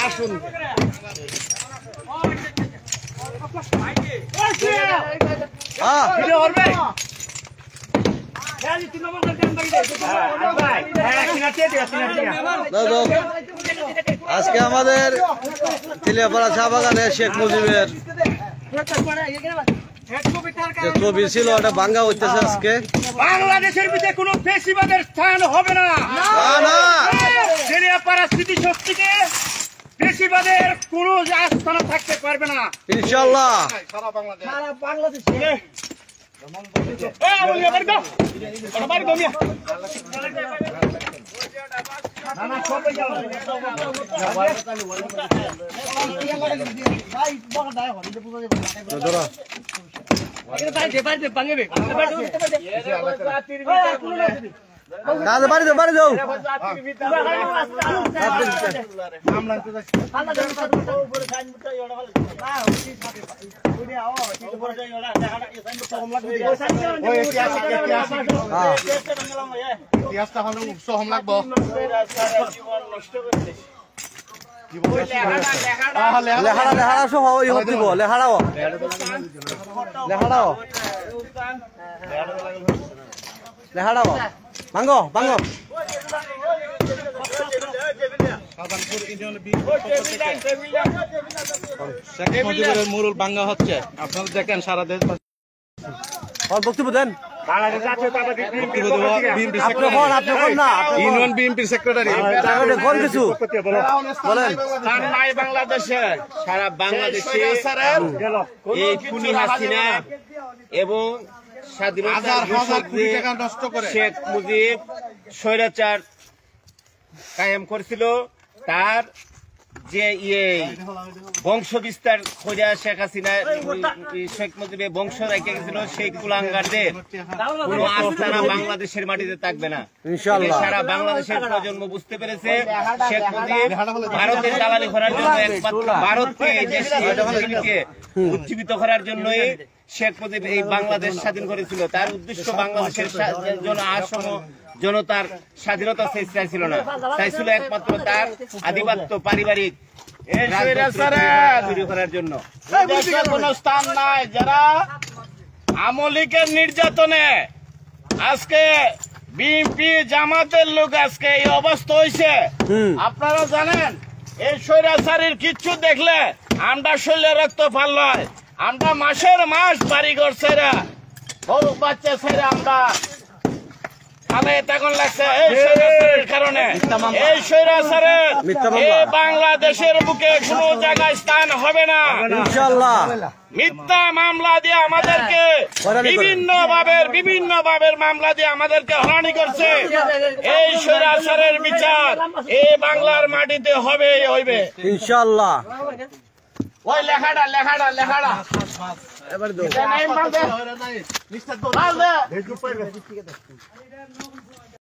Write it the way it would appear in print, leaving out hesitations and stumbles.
আসুন আজকে আমাদের তিলিয়াপাড়া চা বাগানে শেখ মুজিবের কবি ছিল ওটা ভাঙ্গা হইতেছে আজকে। বাংলাদেশের ভিতরে কোনো ফ্যাসিবাদের স্থান হবে না। তিলিয়াপাড়া স্মৃতিশক্তিতে ফ্যাসিবাদের কোনো আস্থানা থাকতে পারবে না ইনশাআল্লাহ। সারা বাংলাদেশ বাড়ি যাও বাড়ি যাও। লেহাড়া সহ দিব লেহাড়াও লেহাড়াও লেহাড়াও ভাঙ্গো ভাঙ্গো। মুরুল ভাঙ্গা হচ্ছে আপনারা দেখেন সারা দেশ বক্তব্য দেন। ইউনিয়ন বিএনপির সেক্রেটারি বলেন। বাংলাদেশে সারা বাংলাদেশে এই খুনি হাসিনা এবং স্বাধীনতা শেখ মুজিব স্বৈরাচার কায়েম করেছিল তার যে বংশ বিস্তার করিয়া শেখ হাসিনা শেখ মুজিবের বংশ রেখে গেছিল সেই কুলাঙ্গারদের কোন আস্থানা বাংলাদেশের মাটিতে থাকবে না। সারা বাংলাদেশের প্রজন্ম বুঝতে পেরেছে শেখ মুজিব ভারতের দালালি করার জন্য একমাত্র ভারতকে এই দেশকে উজ্জীবিত করার জন্যই শেখ মুজিব এই বাংলাদেশ স্বাধীন করেছিল। তার উদ্দেশ্য বাংলাদেশের জন্য আসম জনতার স্বাধীনতা চাইছিল না, চাইছিল একমাত্র তার আধিপত্য পারিবারিক তৈরি করার জন্য। কোন স্থান নাই। যারা আমলিকের নির্যাতনে আজকে বিএনপি জামাতের লোক আজকে এই অবস্থা হয়েছে, আপনারা জানেন এই স্বৈরাচারীর কিচ্ছু দেখলে আমরা শরীরে রক্ত ফাল নয়, আমরা মাসের মাস বাড়িঘর ছেড়া গরু বাচ্চা ছেড়ে আমরা বাংলাদেশের বুকে কোন জায়গায় স্থান হবে না। মিথ্যা মামলা দিয়ে আমাদেরকে বিভিন্ন ভাবের মামলা দিয়ে আমাদেরকে হয়রানি করছে। এই স্বৈরাচারের বিচার এই বাংলার মাটিতে হইবে ইনশাআল্লাহ। ওই লেখাটা এবার